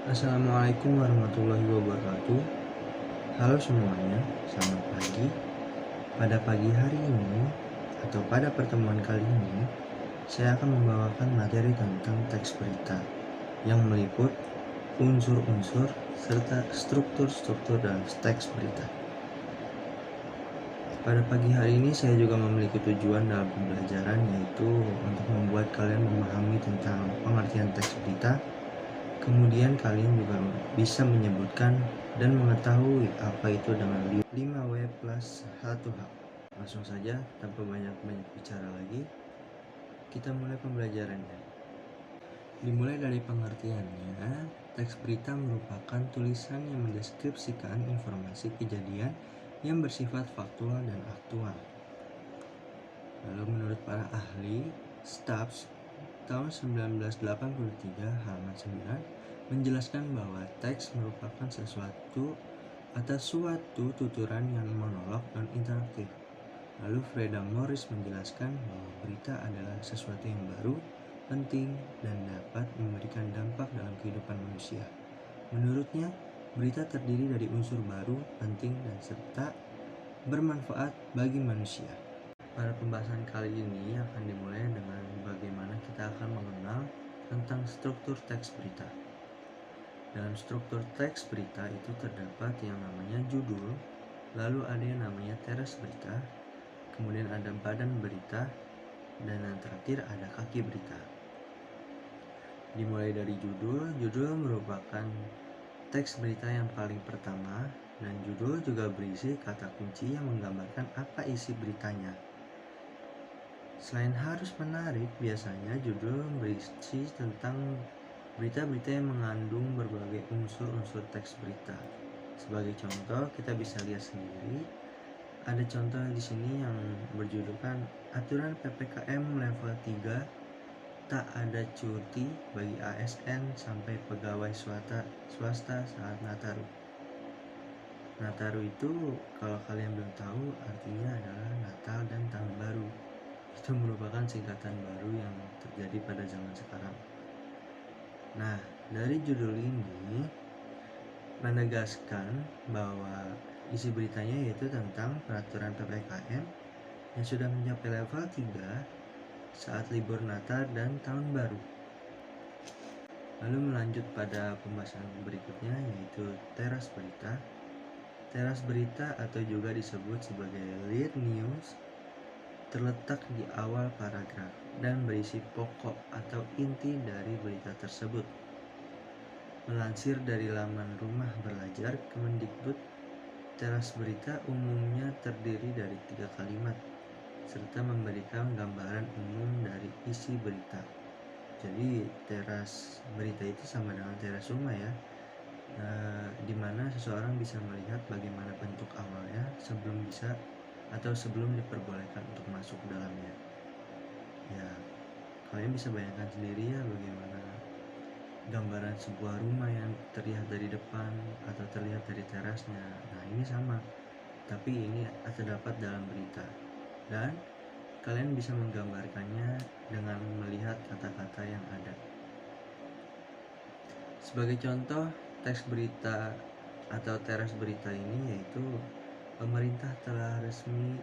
Assalamualaikum warahmatullahi wabarakatuh. Halo semuanya, selamat pagi. Pada pagi hari ini atau pada pertemuan kali ini, saya akan membawakan materi tentang teks berita yang meliput unsur-unsur serta struktur-struktur dalam teks berita. Pada pagi hari ini saya juga memiliki tujuan dalam pembelajaran, yaitu untuk membuat kalian memahami tentang pengertian teks berita. Kemudian kalian juga bisa menyebutkan dan mengetahui apa itu dengan 5W plus 1H. Langsung saja, tanpa banyak-banyak bicara lagi, kita mulai pembelajarannya. Dimulai dari pengertiannya, teks berita merupakan tulisan yang mendeskripsikan informasi kejadian yang bersifat faktual dan aktual. Lalu menurut para ahli, Stubbs tahun 1983 halaman 9 menjelaskan bahwa teks merupakan sesuatu atau suatu tuturan yang monolog dan interaktif. Lalu Freda Morris menjelaskan bahwa berita adalah sesuatu yang baru, penting, dan dapat memberikan dampak dalam kehidupan manusia. Menurutnya, berita terdiri dari unsur baru, penting, dan serta bermanfaat bagi manusia. Pada pembahasan kali ini akan dimulai dengan bagaimana kita akan mengenal tentang struktur teks berita. Dalam struktur teks berita itu terdapat yang namanya judul, lalu ada yang namanya teras berita, kemudian ada badan berita, dan yang terakhir ada kaki berita. Dimulai dari judul merupakan teks berita yang paling pertama, dan judul juga berisi kata kunci yang menggambarkan apa isi beritanya. Selain harus menarik, biasanya judul berisi tentang berita-berita yang mengandung berbagai unsur-unsur teks berita. Sebagai contoh, kita bisa lihat sendiri. Ada contoh di sini yang berjudulkan Aturan PPKM level 3, tak ada cuti bagi ASN sampai pegawai swasta saat Nataru. Nataru itu kalau kalian belum tahu artinya adalah Natal dan Tahun Baru. Itu merupakan singkatan baru yang terjadi pada zaman sekarang. Nah, dari judul ini menegaskan bahwa isi beritanya yaitu tentang peraturan PPKM yang sudah mencapai level 3 saat libur Natal dan Tahun Baru. Lalu melanjut pada pembahasan berikutnya, yaitu teras berita. Teras berita atau juga disebut sebagai lead news terletak di awal paragraf dan berisi pokok atau inti dari berita tersebut. Melansir dari laman Rumah Belajar Kemendikbud, teras berita umumnya terdiri dari 3 kalimat serta memberikan gambaran umum dari isi berita. Jadi teras berita itu sama dengan teras rumah ya, di mana seseorang bisa melihat bagaimana bentuk awalnya sebelum diperbolehkan untuk masuk dalamnya. Ya, kalian bisa bayangkan sendiri ya bagaimana gambaran sebuah rumah yang terlihat dari depan atau terlihat dari terasnya. Nah, ini sama, tapi ini terdapat dalam berita. Dan kalian bisa menggambarkannya dengan melihat kata-kata yang ada. Sebagai contoh, teks berita atau teras berita ini yaitu pemerintah telah resmi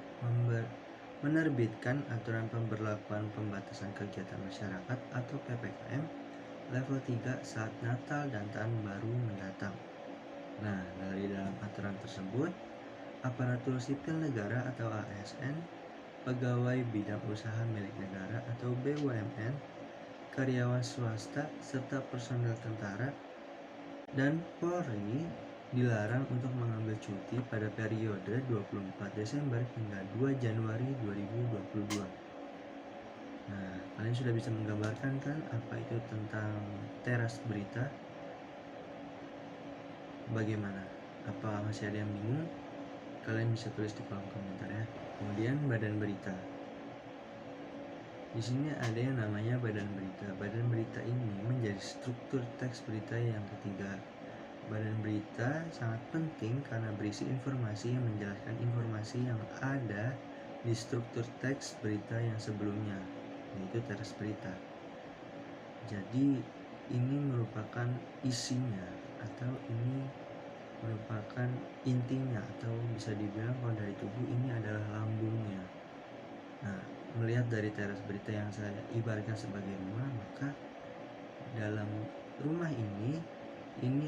menerbitkan aturan pemberlakuan pembatasan kegiatan masyarakat atau PPKM level 3 saat Natal dan Tahun Baru mendatang. Nah, dari dalam aturan tersebut, aparatur sipil negara atau ASN, pegawai bidang usaha milik negara atau BUMN, karyawan swasta, serta personel tentara dan Polri dilarang untuk mengambil cuti pada periode 24 Desember hingga 2 Januari 2022. Nah, kalian sudah bisa menggambarkan kan apa itu tentang teras berita? Bagaimana? Apa masih ada yang bingung? Kalian bisa tulis di kolom komentar ya. Kemudian badan berita. Di sini ada yang namanya badan berita. Badan berita ini menjadi struktur teks berita yang ketiga. Badan berita sangat penting karena berisi informasi yang menjelaskan informasi yang ada di struktur teks berita yang sebelumnya, yaitu teras berita. Jadi ini merupakan isinya, atau ini merupakan intinya, atau bisa dibilang kalau dari tubuh ini adalah lambungnya. Nah, melihat dari teras berita yang saya ibaratkan sebagai rumah, maka dalam rumah ini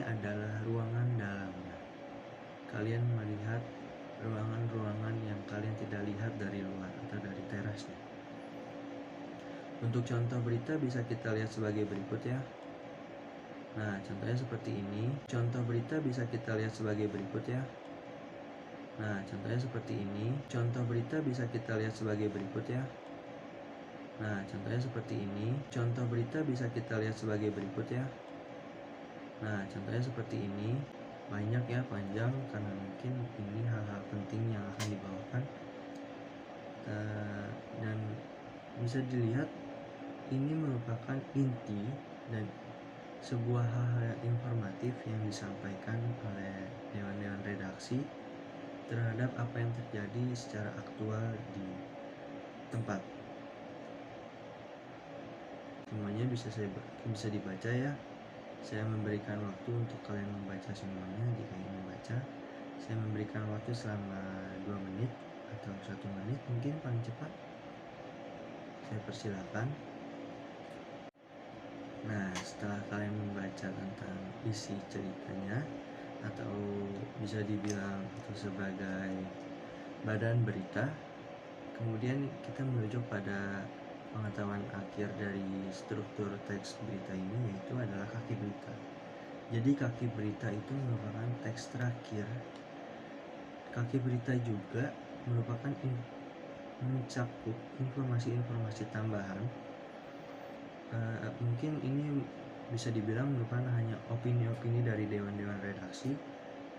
adalah ruangan dalamnya. Kalian melihat ruangan-ruangan yang kalian tidak lihat dari luar atau dari terasnya. Untuk contoh berita bisa kita lihat sebagai berikut ya. Nah, contohnya seperti ini. Contoh berita bisa kita lihat sebagai berikut ya. Nah, contohnya seperti ini. Contoh berita bisa kita lihat sebagai berikut ya. Nah, contohnya seperti ini. Contoh berita bisa kita lihat sebagai berikut ya. Nah, contohnya seperti ini. Banyak ya, panjang, karena mungkin ini hal-hal penting yang akan dibawakan. Dan bisa dilihat ini merupakan inti dan sebuah hal-hal yang informatif yang disampaikan oleh dewan-dewan redaksi terhadap apa yang terjadi secara aktual di tempat. Semuanya bisa dibaca ya. Saya memberikan waktu untuk kalian membaca semuanya. Jika ingin membaca, saya memberikan waktu selama 2 menit atau 1 menit mungkin paling cepat. Saya persilakan. Nah, setelah kalian membaca tentang isi ceritanya, atau bisa dibilang itu sebagai badan berita, kemudian kita menuju pada pengetahuan akhir dari struktur teks berita ini, yaitu adalah kaki berita. Jadi kaki berita itu merupakan teks terakhir. Kaki berita juga merupakan mencakup informasi-informasi tambahan. Mungkin ini bisa dibilang merupakan hanya opini-opini dari dewan-dewan redaksi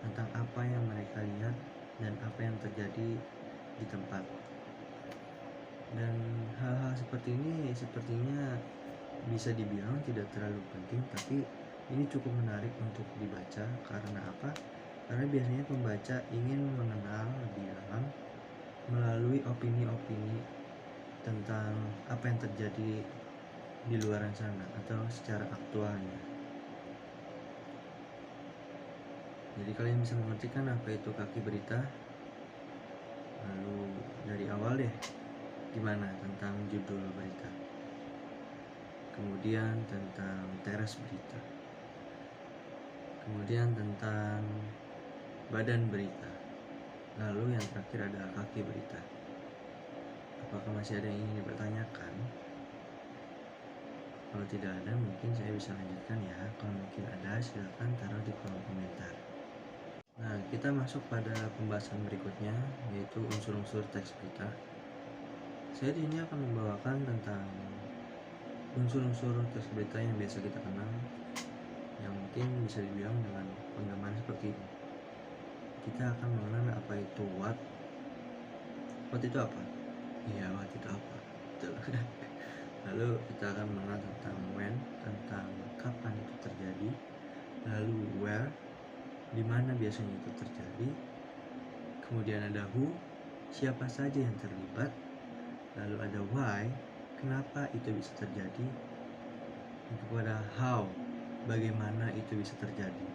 tentang apa yang mereka lihat dan apa yang terjadi di tempat. Dan hal-hal seperti ini sepertinya bisa dibilang tidak terlalu penting, tapi ini cukup menarik untuk dibaca. Karena apa? Karena biasanya pembaca ingin mengenal lebih dalam melalui opini-opini tentang apa yang terjadi di luar sana atau secara aktualnya. Jadi kalian bisa mengerti kan apa itu kaki berita. Lalu dari awal deh, gimana tentang judul berita, kemudian tentang teras berita, kemudian tentang badan berita, lalu yang terakhir adalah kaki berita. Apakah masih ada yang ingin dipertanyakan? Kalau tidak ada, mungkin saya bisa lanjutkan ya. Kalau mungkin ada, silahkan taruh di kolom komentar. Nah, kita masuk pada pembahasan berikutnya, yaitu unsur-unsur teks berita. Saya di sini akan membawakan tentang unsur-unsur teks berita yang biasa kita kenal, yang mungkin bisa dibilang dengan penggambaran seperti ini. Kita akan mengenal apa itu what. What itu apa? Iya, what itu apa? Betul. Lalu kita akan mengenal tentang when, tentang kapan itu terjadi. Lalu where, di mana biasanya itu terjadi. Kemudian ada who, siapa saja yang terlibat. Lalu ada why, kenapa itu bisa terjadi. Dan kepada how, bagaimana itu bisa terjadi.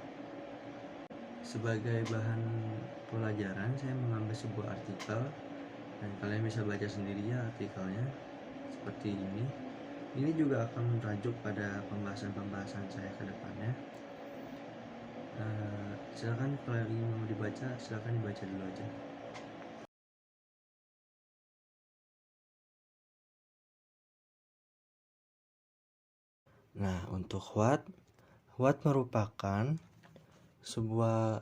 Sebagai bahan pelajaran, saya mengambil sebuah artikel dan kalian bisa baca sendiri ya artikelnya seperti ini. Ini juga akan merajuk pada pembahasan-pembahasan saya ke depannya. Silakan kalau ingin mau dibaca, silakan dibaca dulu aja. Nah, untuk what merupakan sebuah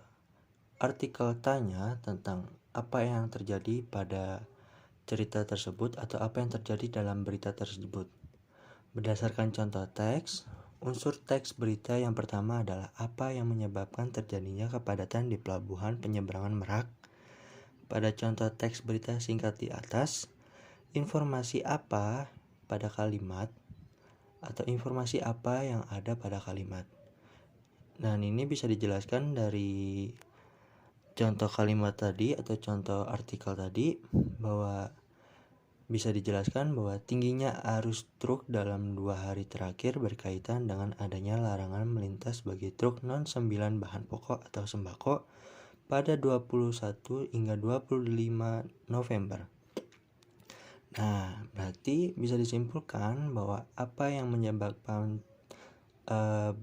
artikel tanya tentang apa yang terjadi pada cerita tersebut atau apa yang terjadi dalam berita tersebut. Berdasarkan contoh teks, unsur teks berita yang pertama adalah apa yang menyebabkan terjadinya kepadatan di pelabuhan penyeberangan Merak. Pada contoh teks berita singkat di atas, informasi apa pada kalimat atau informasi apa yang ada pada kalimat. Dan ini bisa dijelaskan dari contoh kalimat tadi atau contoh artikel tadi, bahwa bisa dijelaskan bahwa tingginya arus truk dalam 2 hari terakhir berkaitan dengan adanya larangan melintas bagi truk non-9 bahan pokok atau sembako pada 21 hingga 25 November. Nah, berarti bisa disimpulkan bahwa apa yang menyebabkan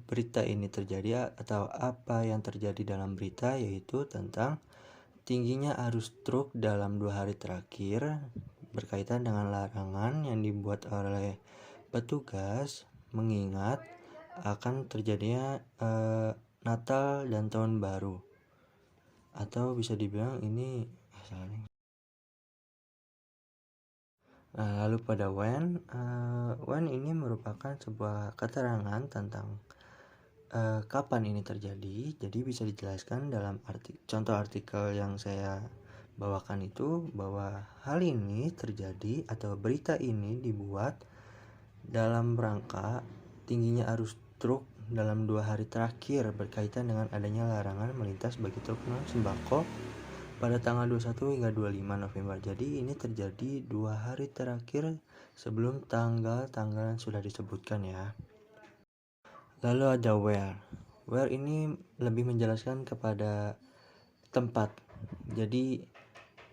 berita ini terjadi atau apa yang terjadi dalam berita yaitu tentang tingginya arus truk dalam 2 hari terakhir berkaitan dengan larangan yang dibuat oleh petugas mengingat akan terjadinya Natal dan Tahun Baru, atau bisa dibilang ini asalnya. Lalu pada when ini merupakan sebuah keterangan tentang kapan ini terjadi. Jadi bisa dijelaskan dalam contoh artikel yang saya bawakan itu bahwa hal ini terjadi atau berita ini dibuat dalam rangka tingginya arus truk dalam 2 hari terakhir berkaitan dengan adanya larangan melintas bagi truk non sembako pada tanggal 21 hingga 25 November. Jadi ini terjadi 2 hari terakhir sebelum tanggal-tanggal yang sudah disebutkan ya. Lalu ada where. Where ini lebih menjelaskan kepada tempat. Jadi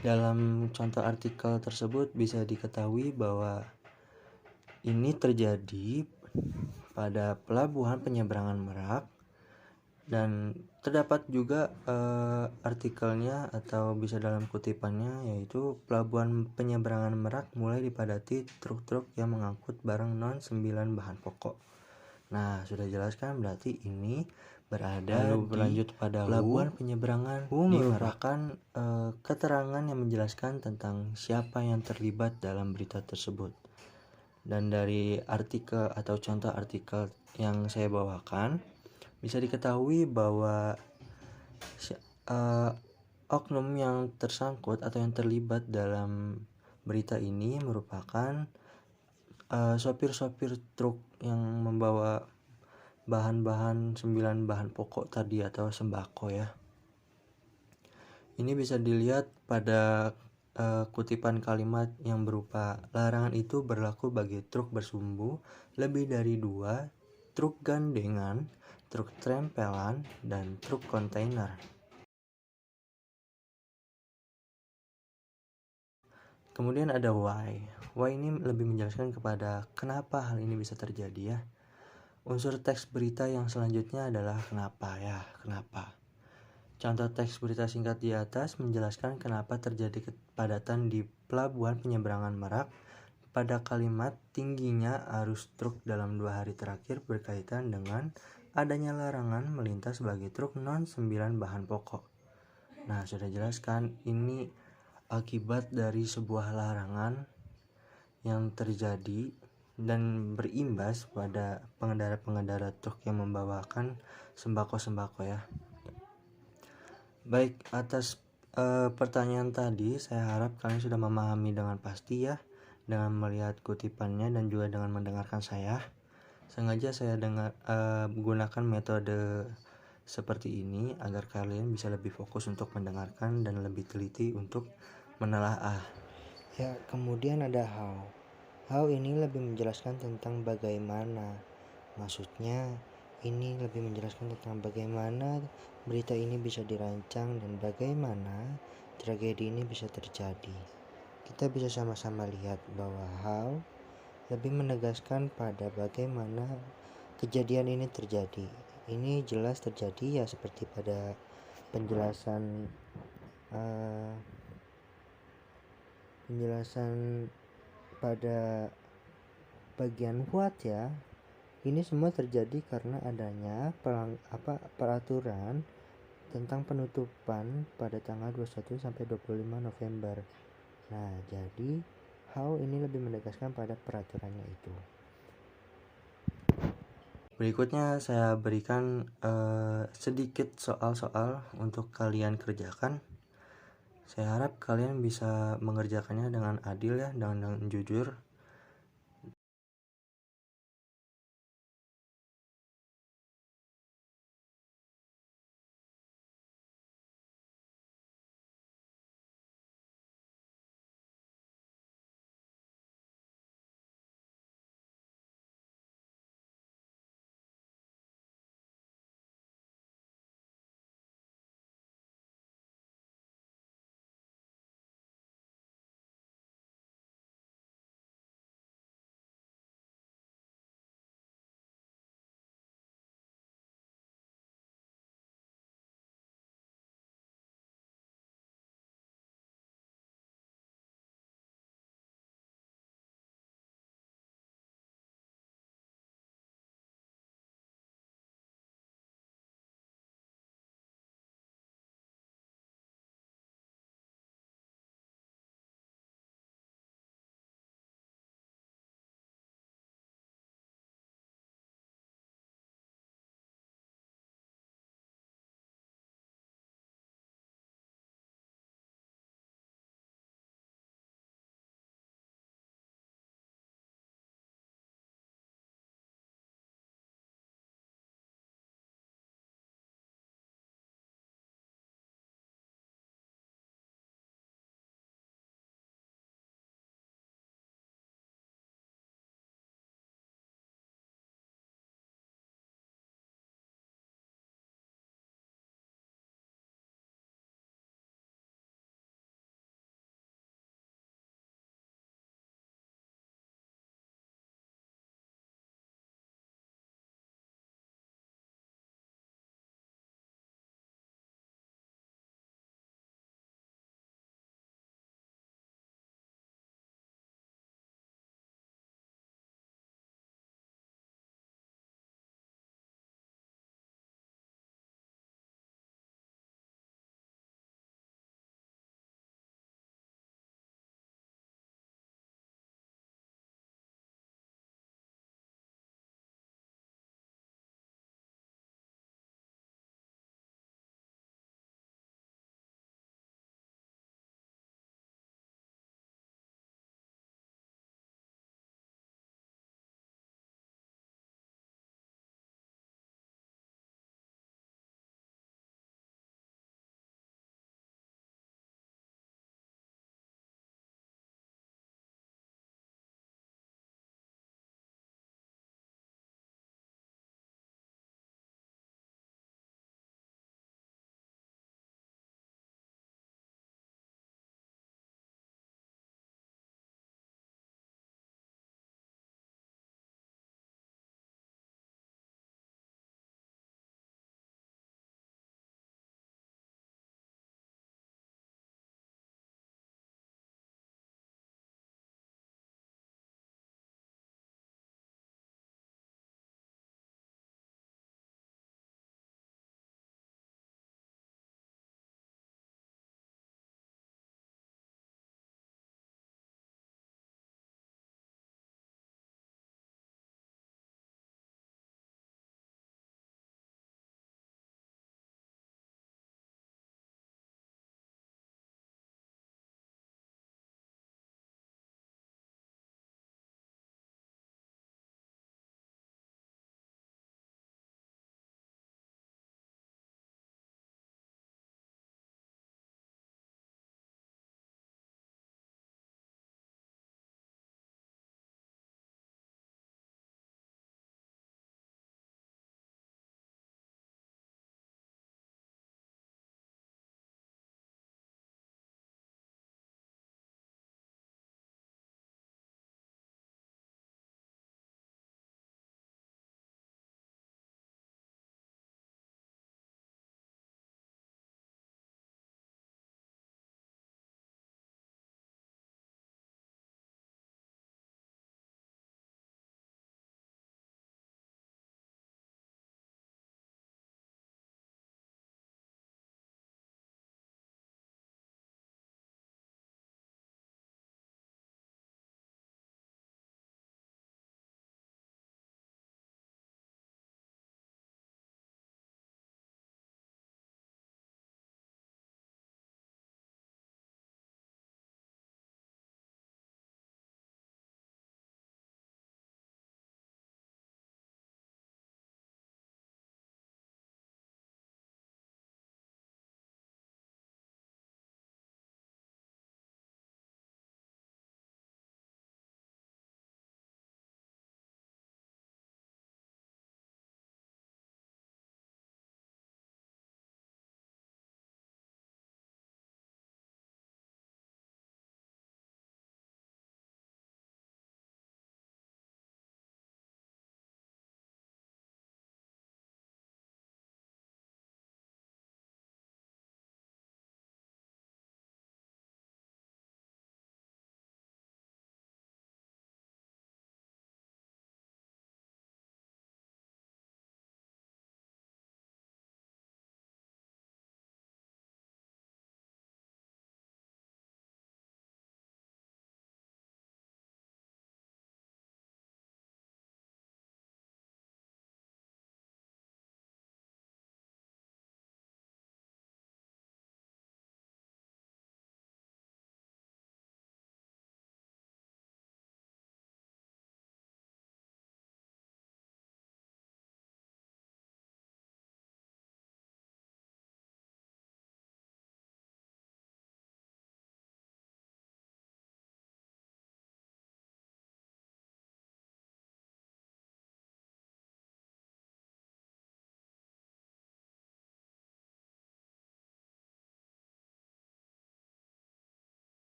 dalam contoh artikel tersebut bisa diketahui bahwa ini terjadi pada pelabuhan penyeberangan Merak, dan terdapat juga artikelnya atau bisa dalam kutipannya yaitu pelabuhan penyeberangan Merak mulai dipadati truk-truk yang mengangkut barang non-9 bahan pokok. Nah, sudah jelaskan berarti ini berada berlanjut pada pelabuhan penyeberangan merupakan keterangan yang menjelaskan tentang siapa yang terlibat dalam berita tersebut. Dan dari artikel atau contoh artikel yang saya bawakan bisa diketahui bahwa oknum yang tersangkut atau yang terlibat dalam berita ini merupakan sopir-sopir truk yang membawa bahan-bahan 9 bahan pokok tadi atau sembako ya. Ini bisa dilihat pada kutipan kalimat yang berupa larangan itu berlaku bagi truk bersumbu lebih dari 2, truk gandengan, truk trempelan, dan truk kontainer. Kemudian ada why. Why ini lebih menjelaskan kepada kenapa hal ini bisa terjadi ya. Unsur teks berita yang selanjutnya adalah kenapa ya, kenapa. Contoh teks berita singkat di atas menjelaskan kenapa terjadi kepadatan di pelabuhan penyeberangan Merak pada kalimat tingginya arus truk dalam 2 hari terakhir berkaitan dengan adanya larangan melintas bagi truk non-9 bahan pokok. Nah, sudah jelaskan ini akibat dari sebuah larangan yang terjadi dan berimbas pada pengendara-pengendara truk yang membawakan sembako-sembako ya. Baik, atas pertanyaan tadi saya harap kalian sudah memahami dengan pasti ya, dengan melihat kutipannya dan juga dengan mendengarkan saya. Sengaja saya gunakan metode seperti ini agar kalian bisa lebih fokus untuk mendengarkan dan lebih teliti untuk menelaah. Ya, kemudian ada how. How ini lebih menjelaskan tentang bagaimana. Maksudnya, ini lebih menjelaskan tentang bagaimana berita ini bisa dirancang dan bagaimana tragedi ini bisa terjadi. Kita bisa sama-sama lihat bahwa how lebih menegaskan pada bagaimana kejadian ini terjadi. Ini jelas terjadi ya seperti pada penjelasan pada bagian what ya. Ini semua terjadi karena adanya peraturan tentang penutupan pada tanggal 21 sampai 25 November. Nah, jadi how ini lebih menegaskan pada peraturannya itu. Berikutnya saya berikan sedikit soal-soal untuk kalian kerjakan. Saya harap kalian bisa mengerjakannya dengan adil ya, dengan jujur.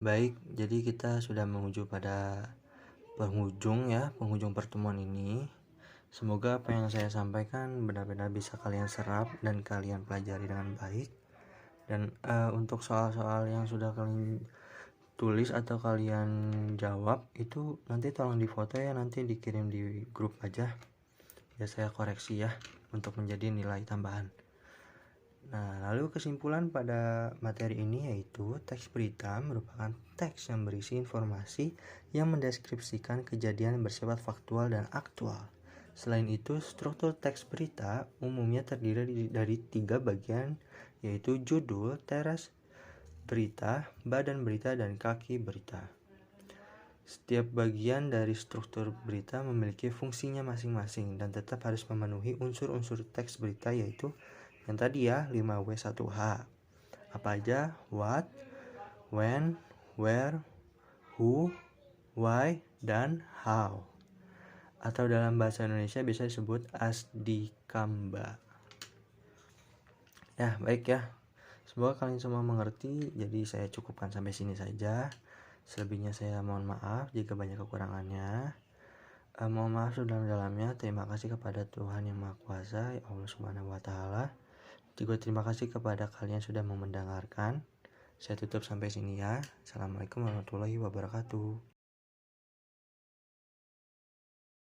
Baik, jadi kita sudah menuju pada penghujung pertemuan ini. Semoga apa yang saya sampaikan benar-benar bisa kalian serap dan kalian pelajari dengan baik. Dan untuk soal-soal yang sudah kalian tulis atau kalian jawab itu nanti tolong difoto ya, nanti dikirim di grup aja. Ya saya koreksi ya untuk menjadi nilai tambahan. Nah, lalu kesimpulan pada materi ini yaitu teks berita merupakan teks yang berisi informasi yang mendeskripsikan kejadian bersifat faktual dan aktual. Selain itu, struktur teks berita umumnya terdiri dari 3 bagian, yaitu judul, teras berita, badan berita, dan kaki berita. Setiap bagian dari struktur berita memiliki fungsinya masing-masing dan tetap harus memenuhi unsur-unsur teks berita, yaitu yang tadi ya, 5W1H. Apa aja? What, when, where, who, why, dan how. Atau dalam bahasa Indonesia bisa disebut asdikamba. Ya, baik ya. Semoga kalian semua mengerti. Jadi saya cukupkan sampai sini saja. Selebihnya saya mohon maaf jika banyak kekurangannya. Mohon maaf sedalam-dalamnya. Terima kasih kepada Tuhan Yang Maha Kuasa, ya Allah Subhanahu wa Ta'ala. Juga terima kasih kepada kalian sudah mendengarkan. Saya tutup sampai sini ya. Assalamualaikum warahmatullahi wabarakatuh.